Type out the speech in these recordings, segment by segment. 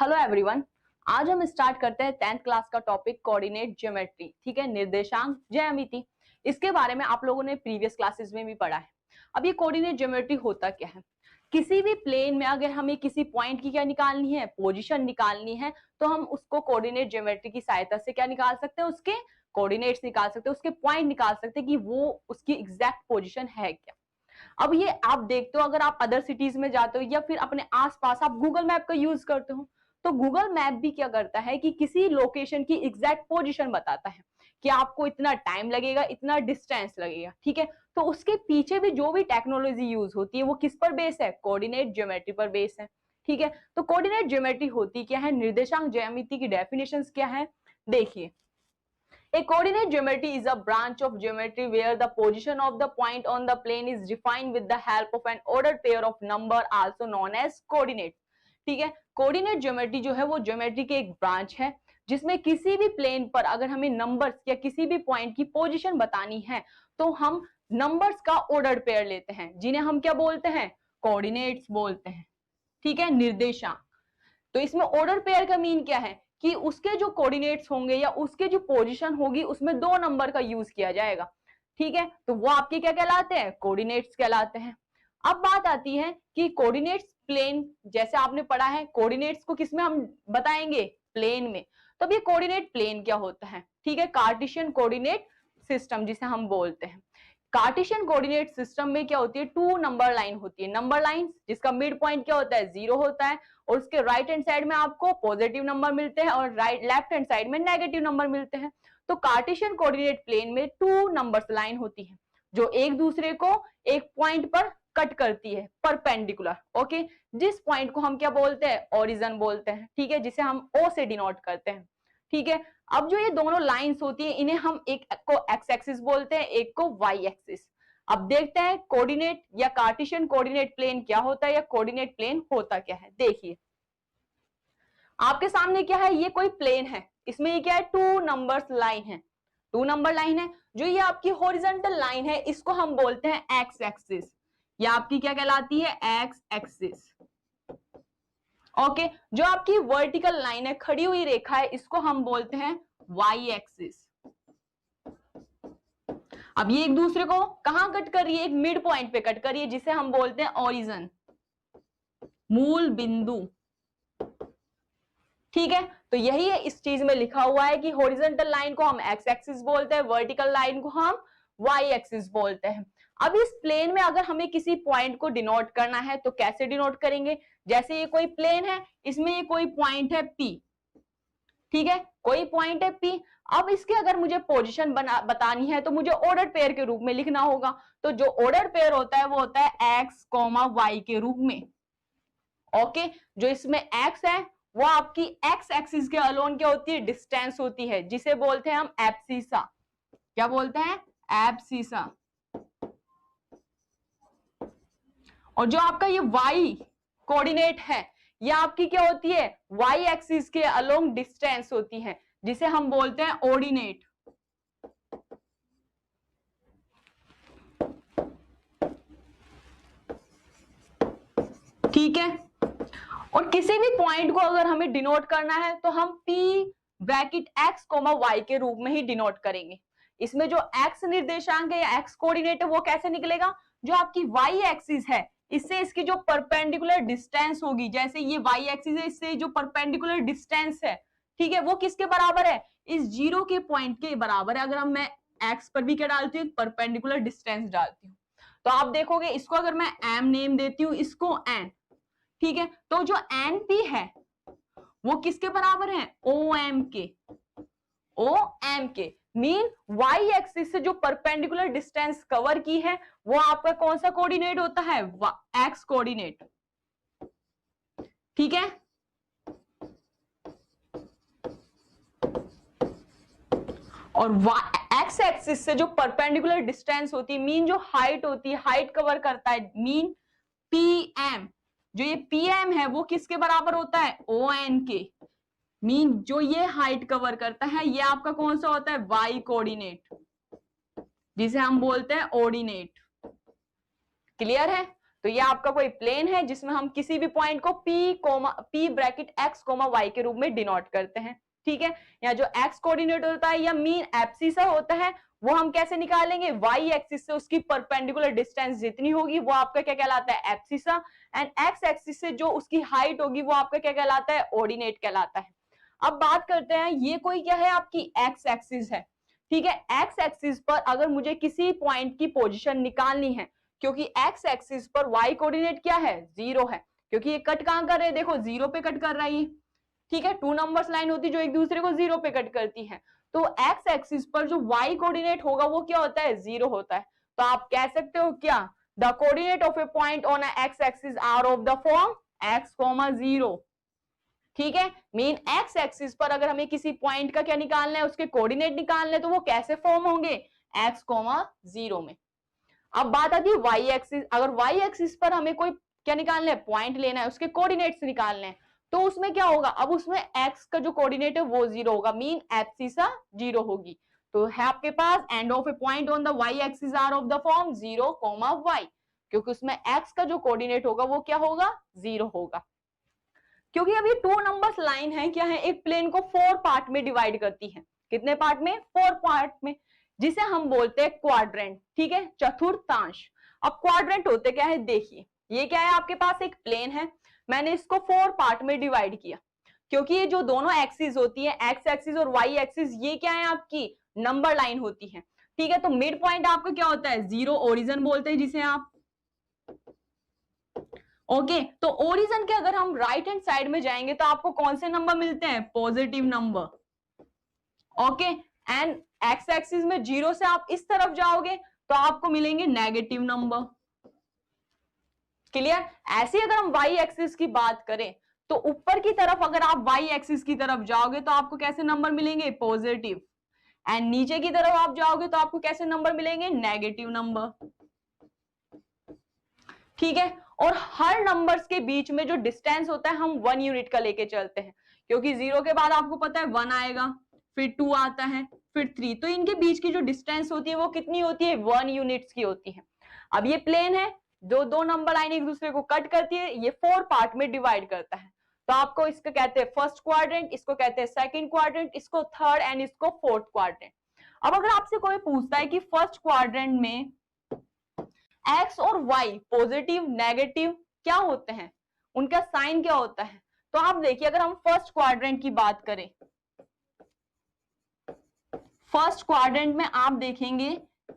Hello everyone. आज हम start करते हैं 10th क्लास का टॉपिक कोऑर्डिनेट ज्योमेट्री। ठीक है, निर्देशांक ज्यामिति। इसके बारे में आप लोगों ने प्रीवियस क्लासेस में भी पढ़ा है। अब ये कोऑर्डिनेट ज्योमेट्री होता क्या है? किसी भी प्लेन में अगर हमें किसी पॉइंट की क्या निकालनी है, पोजीशन निकालनी है, तो हम उसको कोऑर्डिनेट ज्योमेट्री की सहायता से क्या निकाल सकते हैं, उसके कोऑर्डिनेट्स निकाल सकते हैं, उसके पॉइंट निकाल सकते हैं कि वो उसकी एग्जैक्ट पोजीशन है क्या। अब ये आप देखते हो, अगर आप अदर सिटीज में जाते हो या फिर अपने आसपास आप गूगल मैप का यूज करते हो, तो गूगल मैप भी क्या करता है कि किसी लोकेशन की एग्जैक्ट पोजीशन बताता है कि आपको इतना टाइम लगेगा, इतना डिस्टेंस लगेगा। ठीक है, तो उसके पीछे भी जो भी टेक्नोलॉजी यूज होती है वो किस पर बेस है? कोऑर्डिनेट ज्योमेट्री पर बेस है। ठीक है, तो कोऑर्डिनेट ज्योमेट्री होती क्या है, निर्देशांक ज्यामिति की डेफिनेशंस क्या है, देखिए। A coordinate geometry is a branch of geometry where the position of the point on the plane is defined with the help of an ordered pair of number also known as coordinates. ठीक है, coordinate geometry जो है वो geometry के एक branch है जिसमें किसी भी प्लेन पर अगर हमें नंबर्स या किसी भी पॉइंट की पोजीशन बतानी है तो हम नंबर्स का ऑर्डर्ड पेयर लेते हैं, जिन्हें हम क्या बोलते हैं? कोऑर्डिनेट्स बोलते हैं। ठीक है, निर्देशांक। तो इसमें ऑर्डर पेयर का मीन क्या है कि उसके जो कोऑर्डिनेट्स होंगे या उसके जो पोजीशन होगी उसमें 2 नंबर का यूज किया जाएगा। ठीक है, तो वो आपके क्या कहलाते हैं? कोऑर्डिनेट्स कहलाते हैं। अब बात आती है कि कोऑर्डिनेट्स प्लेन, जैसे आपने पढ़ा है कोऑर्डिनेट्स को किसमें हम बताएंगे? प्लेन में। तो अब ये कोऑर्डिनेट प्लेन क्या होता है? ठीक है, कार्टेशियन कोऑर्डिनेट सिस्टम जिसे हम बोलते हैं। कार्टेशियन कोऑर्डिनेट सिस्टम में क्या होती है? 2 नंबर लाइन होती है। नंबर लाइन जिसका मिड पॉइंट क्या होता है? 0 होता है, और उसके राइट हैंड साइड में आपको पॉजिटिव नंबर मिलते हैं और लेफ्ट हैंड साइड में नेगेटिव नंबर मिलते हैं। तो कार्टेशियन कोऑर्डिनेट प्लेन में 2 नंबर्स लाइन होती है जो एक दूसरे को एक पॉइंट पर कट करती है, परपेंडिकुलर। ओके, जिस पॉइंट को हम क्या बोलते हैं? ओरिजिन बोलते हैं। ठीक है, जिसे हम ओ से डिनोट करते हैं। ठीक है, अब जो ये दोनों लाइंस होती है इन्हें हम एक को एक्स एक्सिस बोलते हैं, एक को वाई एक्सिस। अब देखते हैं कोऑर्डिनेट या कार्टेशियन कोऑर्डिनेट प्लेन क्या होता है या कोऑर्डिनेट प्लेन होता क्या है। देखिए आपके सामने क्या है, ये कोई प्लेन है, इसमें ये क्या है? 2 नंबर्स लाइन है, 2 नंबर लाइन है। जो ये आपकी हॉरिजॉन्टल लाइन है इसको हम बोलते हैं एक्स एक्सिस, या आपकी क्या कहलाती है? X axis. ओके, जो आपकी वर्टिकल लाइन है, खड़ी हुई रेखा है, इसको हम बोलते हैं वाई एक्सिस। अब ये एक दूसरे को कहां कट कर रही है? एक मिड पॉइंट पे कट कर रही है, जिसे हम बोलते हैं ओरिजिन, मूल बिंदु। ठीक है, तो यही है, इस चीज में लिखा हुआ है कि हॉरिजॉन्टल लाइन को हम एक्स एक्सिस बोलते हैं, वर्टिकल लाइन को हम वाई एक्सिस बोलते हैं। अब इस प्लेन में अगर हमें किसी पॉइंट को डिनोट करना है तो कैसे डिनोट करेंगे? जैसे ये कोई प्लेन है, इसमें ये कोई पॉइंट है P। ठीक है, कोई पॉइंट है P। अब इसके अगर मुझे पोजीशन बतानी है तो मुझे ऑर्डर पेयर के रूप में लिखना होगा। तो जो ऑर्डर पेयर होता है वो होता है x, y के रूप में। ओके, जो इसमें x है वो आपकी x एक्सिस के अलोन क्या होती है? डिस्टेंस होती है, जिसे बोलते हैं हम एब्सिसा। क्या बोलते हैं? एब्सिसा। और जो आपका ये y कोऑर्डिनेट है, ये आपकी क्या होती है? y एक्सिस के अलोंग डिस्टेंस होती है, जिसे हम बोलते हैं ऑर्डिनेट। ठीक है, और किसी भी पॉइंट को अगर हमें डिनोट करना है तो हम P ब्रैकेट x, y के रूप में ही डिनोट करेंगे। इसमें जो x निर्देशांक है या x कोऑर्डिनेट है वो कैसे निकलेगा? जो आपकी y एक्सिस है इससे इसकी जो परपेंडिकुलर डिस्टेंस होगी, जैसे ये y एक्सिस है, इससे जो परपेंडिकुलर डिस्टेंस है, ठीक है, वो किसके बराबर है? इस 0 के पॉइंट के बराबर है। अगर हम मैं x पर भी क्या डालती हूँ? परपेंडिकुलर डिस्टेंस डालती हूँ। तो आप देखोगे इसको अगर मैं m नेम देती हूँ, इसको n। ठीक है, तो जो NP है वो किसके बराबर है? OM के। OM के मीन y एक्सिस से जो परपेंडिकुलर डिस्टेंस कवर की है वो आपका कौन सा कोऑर्डिनेट होता है? x coordinate. ठीक है, और x एक्सिस से जो परपेंडिकुलर डिस्टेंस होती है, मीन जो हाइट होती है, हाइट कवर करता है, मीन PM। जो ये PM है वो किसके बराबर होता है? ON के। मीन जो ये हाइट कवर करता है ये आपका कौन सा होता है? y कोऑर्डिनेट, जिसे हम बोलते हैं ऑर्डिनेट। क्लियर है? तो ये आपका कोई प्लेन है जिसमें हम किसी भी पॉइंट को P ब्रैकेट x y के रूप में डिनोट करते हैं, ठीक है। या जो x कोऑर्डिनेट होता है या मीन एब्सिसा होता है वो हम कैसे निकालेंगे, y एक्सिस से उसकी परपेंडिकुलर डिस्टेंस जितनी होगी वो आपका क्या कहलाता है, एब्सिसा। एंड x एक्सिस से जो उसकी हाइट होगी वो आपका क्या कहलाता है, ऑर्डिनेट कहलाता है। अब बात करते हैं, ये कोई क्या है, आपकी x एक्सिस है, ठीक है। x एक्सिस पर अगर मुझे किसी पॉइंट की पोजीशन निकालनी है, क्योंकि x एक्सिस पर y कोऑर्डिनेट क्या है, 0 है, क्योंकि ये कट कहां कर रहे हैं, देखो 0 पे कट कर रहा है, ठीक है। 2 नंबर्स लाइन होती है जो एक दूसरे को 0 पे कट करती है, तो x एक्सिस पर जो y कोऑर्डिनेट होगा वो क्या होता है, 0 होता है। तो आप कह सकते हो क्या, the coordinate of a point on x axis are of the form x, 0, ठीक है। मीन x एक्सिस पर अगर हमें किसी पॉइंट का क्या निकालना है, उसके कोऑर्डिनेट निकालने हैं, तो वो कैसे फॉर्म होंगे, x, 0 में। अब बात आती है y एक्सिस, अगर y एक्सिस पर हमें कोई क्या निकालना है, पॉइंट लेना है, उसके कोऑर्डिनेट्स निकालने हैं, तो उसमें क्या होगा, अब उसमें x का जो कोऑर्डिनेट है वो 0 होगा, मीन एब्सिसा 0 होगी। तो है आपके पास end of a point on the y axis are of the form 0, y, क्योंकि उसमें x का जो कोऑर्डिनेट होगा वो क्या होगा, 0 होगा। क्योंकि अब ये 2 नंबर्स लाइन है, क्या है, एक प्लेन को 4 पार्ट में डिवाइड करती है, कितने पार्ट में, 4 पार्ट में, जिसे हम बोलते हैं क्वाड्रेंट, ठीक है, चतुर्थांश। अब क्वाड्रेंट होते क्या है, देखिए ये क्या है, आपके पास एक प्लेन है, मैंने इसको 4 पार्ट में डिवाइड किया, क्योंकि ये जो दोनों एक्सिस होती है, एक्स एक्सिस और वाई एक्सिस, ये क्या है, आपकी नंबर लाइन होती है, ठीक है। तो मिड पॉइंट आपका क्या होता है, 0, ओरिजिन बोलते हैं जिसे आप, ओके। तो ओरिजिन के अगर हम राइट हैंड साइड में जाएंगे तो आपको कौन से नंबर मिलते हैं, positive number, okay. And x axis में 0 से आप इस तरफ जाओगे तो आपको मिलेंगे नेगेटिव नंबर, क्लियर। ऐसे अगर हम वाई एक्सिस की बात करें तो ऊपर की तरफ अगर आप वाई एक्सिस की तरफ जाओगे तो आपको कैसे नंबर मिलेंगे, पॉजिटिव। एंड नीचे की तरफ आप जाओगे तो आपको कैसे नंबर मिलेंगे, नेगेटिव नंबर, ठीक है। और हर नंबर्स के बीच में जो डिस्टेंस होता है हम 1 यूनिट का लेके चलते हैं, क्योंकि 0 के बाद आपको पता है 1 आएगा, फिर 2 आता है, फिर 3, तो इनके बीच की जो डिस्टेंस होती है वो कितनी होती है, 1 यूनिट्स की होती है। अब ये प्लेन है, जो 2 नंबर लाइन एक दूसरे को कट करती है, ये 4 पार्ट में डिवाइड करता है, तो आपको इसको कहते हैं फर्स्ट क्वाड्रेंट, इसको कहते हैं सेकंड क्वाड्रेंट, इसको थर्ड एंड इसको फोर्थ क्वाड्रेंट। अब अगर आपसे कोई पूछता है कि फर्स्ट क्वाड्रेंट में एक्स और वाई पॉजिटिव नेगेटिव क्या होते हैं, उनका साइन क्या होता है, तो आप देखिए अगर हम फर्स्ट क्वाड्रेंट की बात करें, फर्स्ट क्वाड्रेंट में आप देखेंगे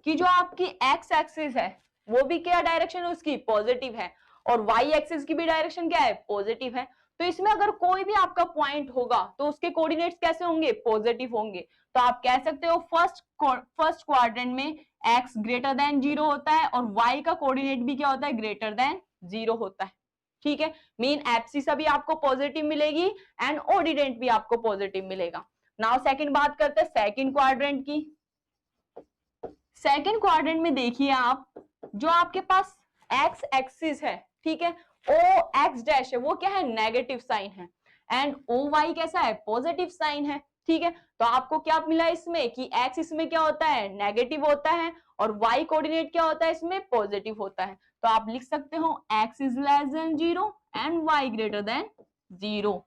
कि जो आपकी एक्स एक्सिस है वो भी क्या डायरेक्शन है उसकी, पॉजिटिव है, और वाई एक्सिस की भी डायरेक्शन क्या है, पॉजिटिव है। तो इसमें अगर कोई भी आपका पॉइंट होगा तो उसके कोऑर्डिनेट्स कैसे होंगे, पॉजिटिव होंगे। तो आप कह सकते हो फर्स्ट क्वाड्रेंट में x ग्रेटर देन 0 होता है और y का कोऑर्डिनेट भी क्या होता है, ग्रेटर देन 0 होता है, ठीक है। मीन एब्सिसा भी आपको पॉजिटिव मिलेगी एंड ऑर्डिनेट भी आपको पॉजिटिव मिलेगा। नाउ सेकंड बात करते हैं सेकंड क्वाड्रेंट की। सेकंड क्वाड्रेंट में देखिए आप, जो आपके पास x एक्सिस है, ठीक है, o x डैश है वो क्या है, नेगेटिव साइन है, एंड o y कैसा है, पॉजिटिव साइन है, ठीक है। तो आपको क्या मिला इसमें कि x इसमें क्या होता है, नेगेटिव होता है, और y कोऑर्डिनेट क्या होता है इसमें, पॉजिटिव होता है। तो आप लिख सकते हो x is less than 0 and y greater than 0,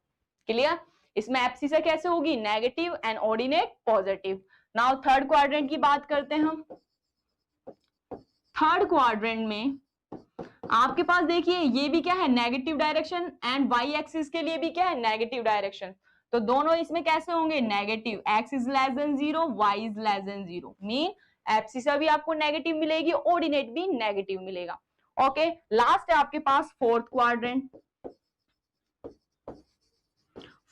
clear. इसमें एब्सिसा कैसे होगी, negative and ordinate positive. Now third quadrant की बात करते हैं हम। थर्ड क्वाड्रेंट में आपके पास देखिए ये भी क्या है, negative direction, and y axis के लिए भी क्या है, नेगेटिव डायरेक्शन। तो दोनों इसमें कैसे होंगे, negative, x is less than 0, y is less than 0, mean abscissa भी आपको नेगेटिव मिलेगी, ऑर्डिनेट भी नेगेटिव मिलेगा, ओके। लास्ट है आपके पास फोर्थ क्वाड्रेंट।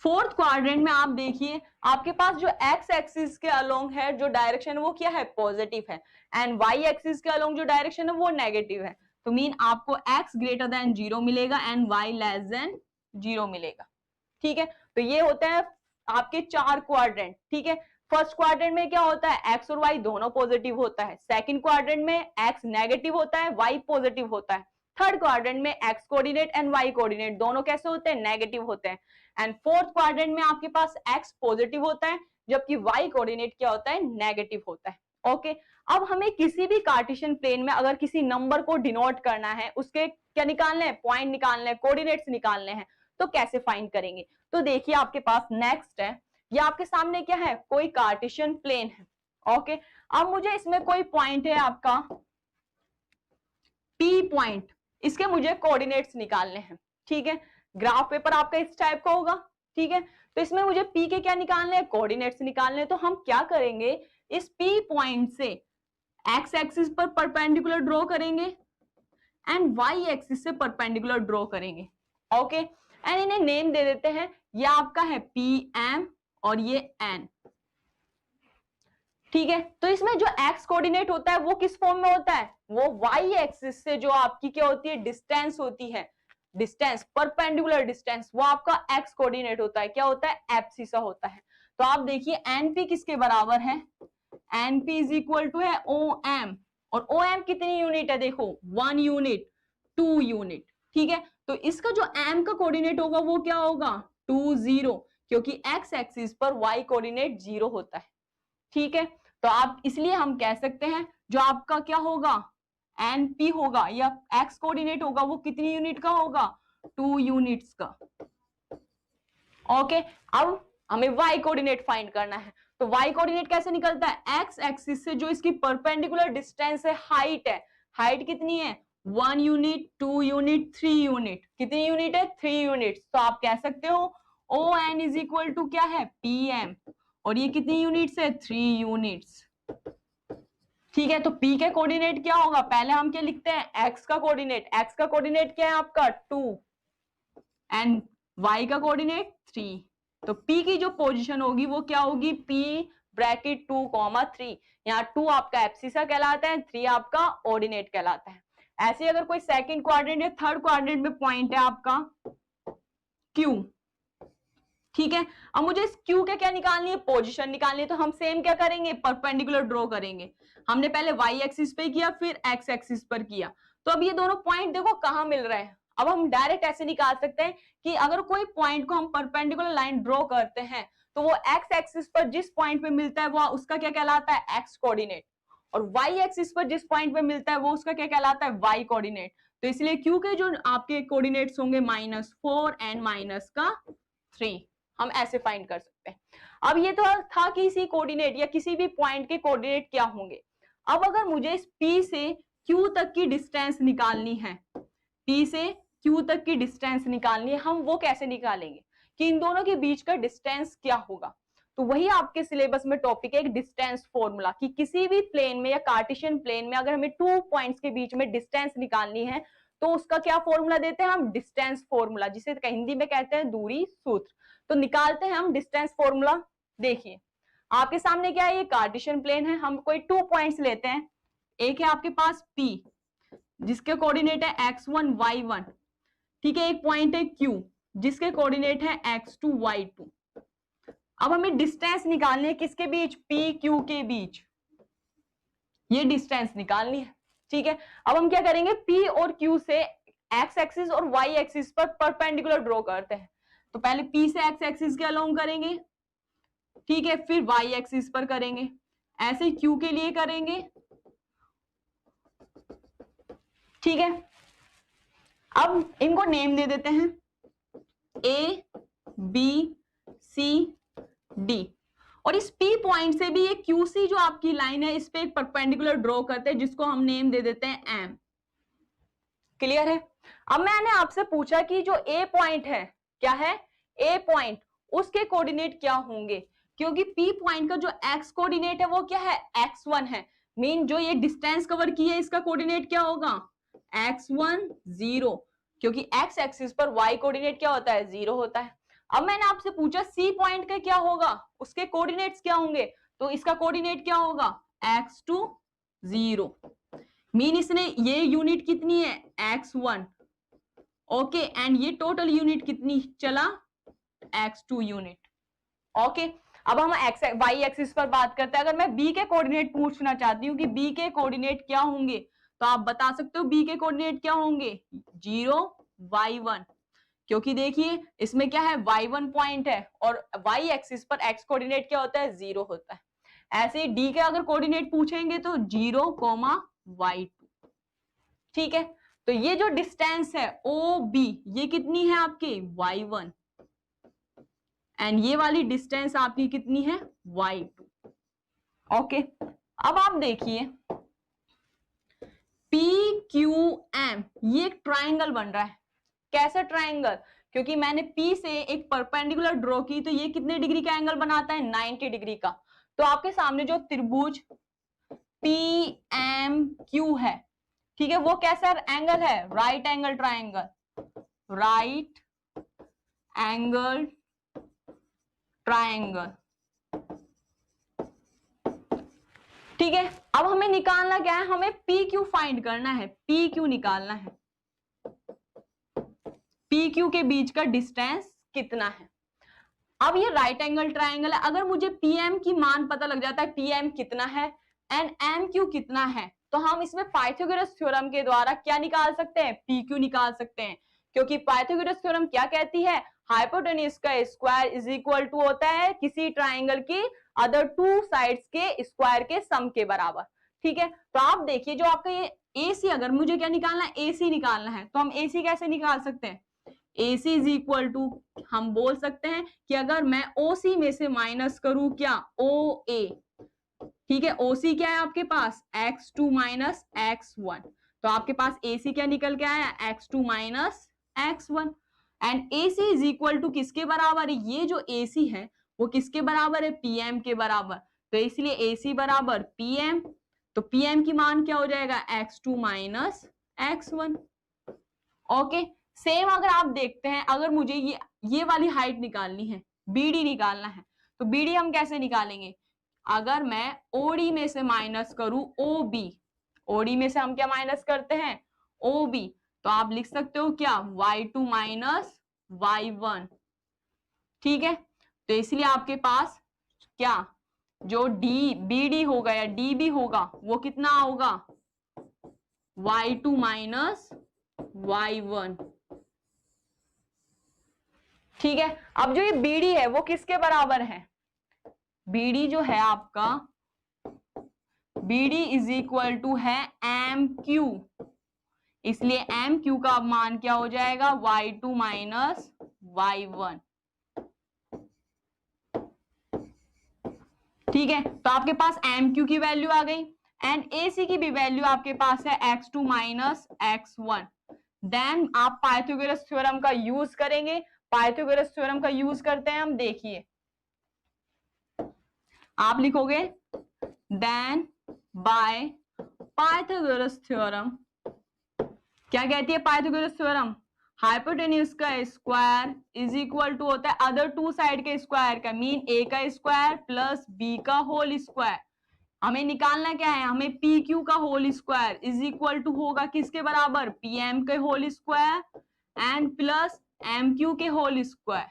फोर्थ क्वाड्रेंट में आप देखिए आपके पास जो x एक्सिस के अलोंग है जो डायरेक्शन वो क्या है, पॉजिटिव है, एंड y एक्सिस के अलोंग जो डायरेक्शन है वो नेगेटिव है। तो मीन आपको x ग्रेटर देन 0 मिलेगा एंड y लेस देन 0 मिलेगा, ठीक है। तो ये होते हैं आपके 4 क्वाड्रेंट, ठीक है। फर्स्ट क्वाड्रेंट में क्या होता है, x और y दोनों पॉजिटिव होता है, सेकंड क्वाड्रेंट में x नेगेटिव होता है, y पॉजिटिव होता है, थर्ड क्वाड्रेंट में x coordinate and y coordinate दोनों कैसे होते हैं, नेगेटिव होते हैं, एंड फोर्थ क्वाड्रेंट में आपके पास x पॉजिटिव होता है जबकि y कोऑर्डिनेट क्या होता है, नेगेटिव होता है, ओके, अब हमें किसी भी कार्टेशियन प्लेन में अगर किसी नंबर को डिनोट करना है, उसके क्या निकालने हैं, पॉइंट निकालने हैं, कोऑर्डिनेट्स निकालने हैं, तो कैसे फाइंड करेंगे? तो देखिए आपके पास नेक्स्ट है, ये आपके सामने क्या है, कोई कार्टेशियन प्लेन है। ओके, अब मुझे इसमें कोई पॉइंट है आपका P पॉइंट, इसके मुझे कोऑर्डिनेट्स निकालने हैं। ठीक है, ग्राफ पेपर आपका इस टाइप का होगा। ठीक है, तो इसमें मुझे P के क्या निकालने हैं, कोऑर्डिनेट्स निकालने हैं। तो हम क्या करेंगे, इस P पॉइंट से एक्स एक्सिस पर परपेंडिकुलर ड्रॉ करेंगे एंड वाई एक्सिस से परपेंडिकुलर ड्रॉ करेंगे। ओके, एंड इन्हें नेम दे देते हैं, ये आपका है PM और ये N। ठीक है, तो इसमें जो एक्स कोऑर्डिनेट होता है वो किस फॉर्म में होता है, वो वाई एक्सिस से जो आपकी क्या होती है, डिस्टेंस होती है, डिस्टेंस, परपेंडिकुलर डिस्टेंस, वो आपका एक्स कोऑर्डिनेट होता है, क्या होता है, एब्सिसा होता है। तो आप देखिए एनपी किसके बराबर है, एनपी इज इक्वल टू है OM, और OM कितनी यूनिट है, देखो 1 यूनिट, 2 यूनिट। ठीक है, तो इसका जो M का कोऑर्डिनेट होगा वो क्या होगा, 2 0, क्योंकि एक्स एक्सिस पर वाई कोऑर्डिनेट 0 होता है। ठीक है, तो आप इसलिए हम कह सकते हैं जो आपका क्या होगा, एनपी होगा या एक्स कोऑर्डिनेट होगा वो कितनी यूनिट का होगा, 2 यूनिट्स का। ओके, अब हमें वाई कोऑर्डिनेट फाइंड करना है। तो वाई कोऑर्डिनेट कैसे निकलता है, एक्स एक्सिस से जो इसकी परपेंडिकुलर डिस्टेंस है, हाइट है, हाइट कितनी है, 1 यूनिट, 2 यूनिट, 3 यूनिट, कितनी यूनिट है, 3 यूनिट। तो आप कह सकते हो ON इज इक्वल टू क्या है, PM, और ये कितनी यूनिट्स है, 3 यूनिट्स। ठीक है, तो P के कोऑर्डिनेट क्या होगा, पहले हम क्या लिखते हैं, x का कोऑर्डिनेट, x का कोऑर्डिनेट क्या है आपका 2 एंड y का कोऑर्डिनेट 3। तो P की जो पोजीशन होगी वो क्या होगी, P ब्रैकेट 2, 3। यहाँ 2 आपका एब्सिसा कहलाता है, 3 आपका ऑर्डिनेट कहलाता है। ऐसे अगर कोई सेकंड क्वाड्रेंट या थर्ड क्वाड्रेंट में पॉइंट है आपका Q, ठीक है, अब मुझे इस Q के क्या निकालनी है, पोजीशन निकालनी है। तो हम सेम क्या करेंगे, परपेंडिकुलर ड्रॉ करेंगे। हमने पहले y एक्सिस पे किया, फिर x एक्सिस पर किया। तो अब ये दोनों पॉइंट देखो कहां मिल रहे हैं। अब हम डायरेक्ट ऐसे निकाल सकते हैं कि अगर कोई पॉइंट को हम परपेंडिकुलर लाइन ड्रॉ करते हैं तो वो x एक्सिस पर जिस पॉइंट पे मिलता है वो उसका क्या कहलाता है, x कोऑर्डिनेट, और y एक्सिस पर जिस पॉइंट पे मिलता है वो उसका क्या कहलाता है, y कोऑर्डिनेट। तो इसलिए Q के जो आपके कोऑर्डिनेट्स होंगे -4 एंड -3, हम ऐसे फाइंड कर सकते हैं। अब ये तो था कि किसी कोऑर्डिनेट या किसी भी पॉइंट के कोऑर्डिनेट क्या होंगे। अब अगर मुझे इस P से Q तक की डिस्टेंस निकालनी है, P से Q तक की डिस्टेंस निकालनी है, हम वो कैसे निकालेंगे कि इन दोनों के बीच का डिस्टेंस क्या होगा। तो वही आपके सिलेबस में टॉपिक है, एक डिस्टेंस फॉर्मूला, कि किसी भी प्लेन में या कार्टेशियन प्लेन में अगर हमें 2 पॉइंट्स के बीच में डिस्टेंस निकालनी है तो उसका क्या फॉर्मूला देते हैं हम, डिस्टेंस फॉर्मूला, जिसे हिंदी में कहते हैं दूरी सूत्र। तो निकालते हैं हम डिस्टेंस फॉर्मूला। देखिए आपके सामने क्या है, ये कार्टेशियन प्लेन है, हम कोई 2 पॉइंट्स लेते हैं। एक है आपके पास P जिसके कोऑर्डिनेट है x1 y1, ठीक है, एक पॉइंट है Q जिसके कोऑर्डिनेट है x2 y2। अब हमें डिस्टेंस निकालनी है किसके बीच, P Q के बीच, ये डिस्टेंस निकालनी है। ठीक है, अब हम क्या करेंगे, P और Q से x एक्सिस और y एक्सिस पर परपेंडिकुलर ड्रॉ करते हैं। तो पहले P से x एक्सिस के अलोंग करेंगे, ठीक है, फिर y एक्सिस पर करेंगे, ऐसे Q के लिए करेंगे। ठीक है, अब इनको नेम दे देते हैं A B C D, और इस P पॉइंट से भी ये QC जो आपकी लाइन है इस पे एक परपेंडिकुलर ड्रॉ करते हैं जिसको हम नेम दे देते हैं M। क्लियर है। अब मैंने आपसे पूछा कि जो A पॉइंट है, क्या है, A पॉइंट, उसके कोऑर्डिनेट क्या होंगे, क्योंकि P पॉइंट का जो x कोऑर्डिनेट है वो क्या है, x1 है। मीन जो ये डिस्टेंस कवर की है इसका कोऑर्डिनेट क्या होगा, x1 0, क्योंकि x एक्सिस पर y कोऑर्डिनेट क्या होता है, 0 होता है। अब मैंने आपसे पूछा C पॉइंट का क्या होगा, उसके कोऑर्डिनेट्स क्या होंगे, तो इसका कोऑर्डिनेट क्या होगा, x2 0। मीन इसने ये यूनिट कितनी है, x1, ओके, एंड ये टोटल यूनिट कितनी चला, x2 यूनिट। ओके, अब हम y एक्सिस पर बात करते हैं। अगर मैं b के कोऑर्डिनेट पूछना चाहती हूँ कि b के कोऑर्डिनेट क्या होंगे, तो आप बता सकते हो b के कोऑर्डिनेट क्या होंगे, 0 y1, क्योंकि देखिए इसमें क्या है, y1 पॉइंट है और y एक्सिस पर x कोऑर्डिनेट क्या होता है, 0 होता है। ऐसे ही डी के अगर कोऑर्डिनेट पूछेंगे तो 0,y2। ठीक है, तो ये जो डिस्टेंस है ओ बी, ये कितनी है आपकी y1, एंड ये वाली डिस्टेंस आपकी कितनी है y2। ओके, अब आप देखिए PQM, ये एक ट्राइंगल बन रहा है। कैसा ट्राइंगल? क्योंकि मैंने P से एक परपेंडिकुलर ड्रॉ की, तो ये कितने डिग्री का एंगल बनाता है 90 डिग्री का। तो आपके सामने जो त्रिभुज PMQ है, ठीक है, वो कैसा एंगल है? Right angle triangle, right angle triangle. ठीक है, अब हमें निकालना क्या है? हमें PQ फाइंड करना है, PQ निकालना है, PQ के बीच का डिस्टेंस कितना है। अब ये राइट एंगल ट्राइंगल है, अगर मुझे PM की मान पता लग जाता है, PM कितना है एंड MQ कितना है, तो हम इसमें पाइथागोरस थ्योरम के द्वारा क्या निकाल सकते हैं? PQ निकाल सकते हैं। क्योंकि पाइथागोरस थ्योरम क्या कहती है? हाइपोटेन्यूज का स्क्वायर इज इक्वल टू होता है किसी ट्राइंगल की अदर टू साइड्स के स्क्वायर के सम के बराबर। ठीक है, तो आप देखिए जो आपका ये AC, अगर मुझे क्या निकालना है? AC निकालना है, तो हम AC कैसे निकाल सकते हैं? AC इज इक्वल टू, हम बोल सकते हैं कि अगर मैं OC में से माइनस करूं क्या? OA। ठीक है, OC क्या है आपके पास? x2 minus x1। तो आपके पास AC क्या निकल के आया? x2 minus x1। And AC is equal to किसके बराबर है? ये जो AC है वो किसके बराबर है? PM के बराबर। तो इसलिए AC बराबर PM, तो PM की मान क्या हो जाएगा? x2 minus x1। Okay, same अगर आप देखते हैं, अगर मुझे ये वाली हाइट निकालनी है, BD निकालना है, तो BD हम कैसे निकालेंगे? अगर मैं OD में से माइनस करूं OB, OD में से हम क्या माइनस करते हैं? OB, तो आप लिख सकते हो क्या? y2 minus y1। ठीक है, तो इसलिए आपके पास क्या जो BD होगा या DB होगा वो कितना होगा? y2 minus y1। ठीक है, अब जो ये BD है वो किसके बराबर है? BD जो है आपका, BD इज इक्वल टू है MQ, इसलिए MQ का मान क्या हो जाएगा? y2 minus y1। ठीक है, तो आपके पास MQ की वैल्यू आ गई एंड AC की भी वैल्यू आपके पास है x2 माइनस x1। देन आप पाइथागोरस थ्योरम का यूज करेंगे। पाइथागोरस थ्योरम का यूज करते हैं हम, देखिए आप लिखोगे देन बाय पाइथागोरस थ्योरम, क्या कहती है पाइथागोरस थ्योरम? हाइपोटेन्यूज का स्क्वायर इज इक्वल टू होता है अदर टू साइड के स्क्वायर का, मीन A का स्क्वायर प्लस B का होल स्क्वायर। हमें निकालना क्या है? हमें PQ का whole square is equal to होगा किसके बराबर? PM के whole square and plus MQ के होल स्क्वायर।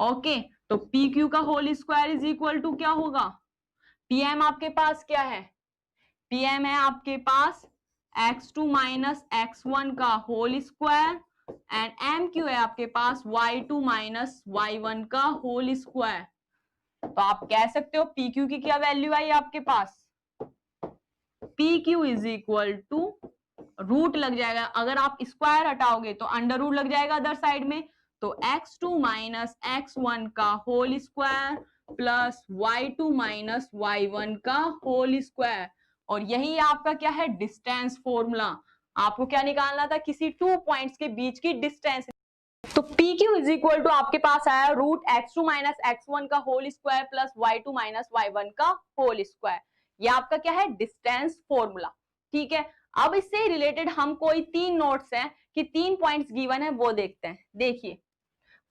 ओके, तो PQ का whole square is equal to क्या होगा? PM आपके पास क्या है? PM है आपके पास x2 माइनस x1 का होल स्क्वायर एंड MQ है आपके पास y2 माइनस y1 का होल स्क्वायर। तो आप कह सकते हो PQ की क्या वैल्यू आई आपके पास? PQ is equal to root लग जाएगा, अगर आप स्क्वायर हटाओगे तो अंडर रूट लग जाएगा अदर साइड में, तो x2 माइनस x1 का whole square plus y2 minus y1 का होल स्क्वायर। और यही आपका क्या है? Distance formula. आपको क्या निकालना था? किसी टू पॉइंट्स के बीच की डिस्टेंस। तो PQ इज इक्वल टू आपके पास आया रूट x2 माइनस x1 का whole square plus y2 minus y1 का होल स्क्वायर। ये आपका क्या है? Distance formula. ठीक है, अब इससे रिलेटेड हम कोई तीन नोट्स हैं कि तीन पॉइंट्स गिवन है वो देखते हैं। देखिए,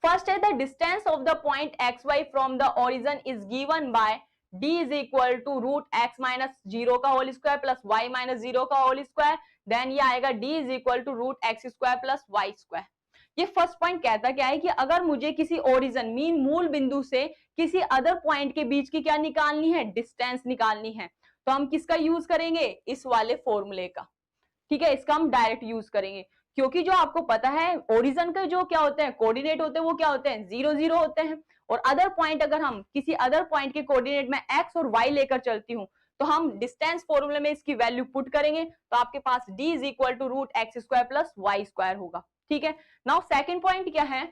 फर्स्ट है the distance of the point xy from the origin is given by d is equal to root x minus 0 का whole square plus y minus 0 का होल स्क्वायर। देन ये आएगा d is equal to root x square plus y square. ये first point कहता क्या है कि अगर मुझे किसी ओरिजिन मीन मूल बिंदु से किसी अदर पॉइंट के बीच की क्या निकालनी है? डिस्टेंस निकालनी है, तो हम किसका यूज करेंगे? इस वाले फॉर्मूले का। ठीक है, इसका हम डायरेक्ट यूज करेंगे, क्योंकि जो आपको पता है ओरिजिन के जो क्या होते हैं कोऑर्डिनेट होते हैं वो क्या होते हैं 0 0 होते हैं, और अदर पॉइंट अगर हम किसी अदर पॉइंट के कोऑर्डिनेट में x और y लेकर चलती हूँ तो हम डिस्टेंस फॉर्मूले में इसकी वैल्यू पुट करेंगे तो आपके पास d is equal to root x square plus y square होगा। ठीक है, नाउ सेकंड पॉइंट क्या है,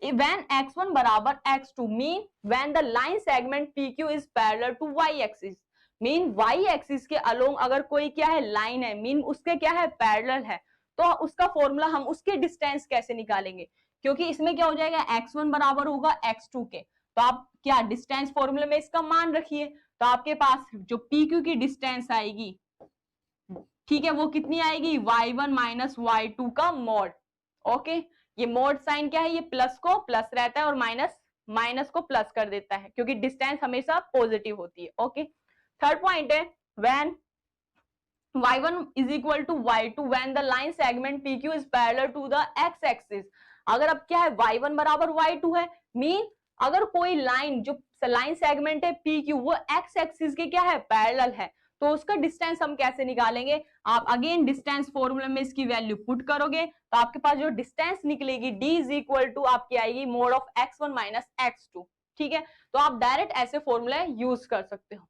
when x1 बराबर x2 mean when the line segment PQ is parallel to y axis, mean y axis के अलोंग अगर कोई क्या है लाइन है, मीन उसके क्या है पैरेलल है, तो उसका फॉर्मूला हम उसके डिस्टेंस कैसे निकालेंगे, क्योंकि इसमें क्या हो जाएगा x1 बराबर होगा x2 के, तो आप क्या डिस्टेंस फॉर्मूले में इसका मान रखिए, तो आपके पास जो PQ की डिस्टेंस आएगी, ठीक है, वो कितनी आएगी y1 माइनस y2 का मॉड। ओके, ये मोड साइन क्या है, ये प्लस को प्लस रहता है और माइनस माइनस को प्लस कर देता है क्योंकि डिस्टेंस हमेशा पॉजिटिव होती है। ओके, थर्ड पॉइंट है when y1 is equal to y2 when the line segment PQ is parallel to the x axis, अगर अब क्या है y1 बराबर y2 है, मीन अगर कोई लाइन जो लाइन सेगमेंट है PQ वो x एक्सिस के क्या है पैरेलल है, तो उसका डिस्टेंस हम कैसे निकालेंगे, आप अगेन डिस्टेंस फॉर्मूला में इसकी वैल्यू पुट करोगे तो आपके पास जो डिस्टेंस निकलेगी d इज इक्वल टू आपकी आएगी mode of x1 minus x2। ठीक है, तो आप डायरेक्ट ऐसे फॉर्मूला यूज कर सकते हो।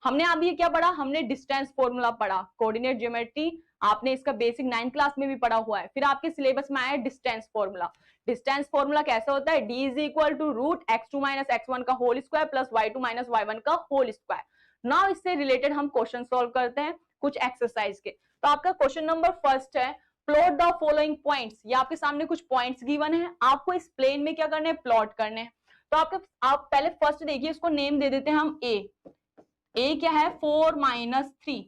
हमने अभी क्या पढ़ा, हमने डिस्टेंस फॉर्मूला पढ़ा, कोऑर्डिनेट ज्योमेट्री आपने इसका बेसिक 9th क्लास में भी पढ़ा हुआ है, फिर आपके सिलेबस में आया डिस्टेंस फॉर्मूला। डिस्टेंस फॉर्मूला कैसा होता है, d is equal to root x2 minus x1 का whole square plus y2 minus y1 का होल स्क्वायर। नाउ इससे रिलेटेड हम क्वेश्चन सॉल्व करते हैं कुछ एक्सरसाइज के। तो आपका क्वेश्चन नंबर फर्स्ट है, प्लॉट द फॉलोइंग पॉइंट्स, ये आपके सामने कुछ पॉइंट्स गिवन है, आपको इस प्लेन में क्या करना है प्लॉट करने हैं। तो आप पहले फर्स्ट देखिए, इसको नेम दे देते हैं हम ए क्या है 4 माइनस 3।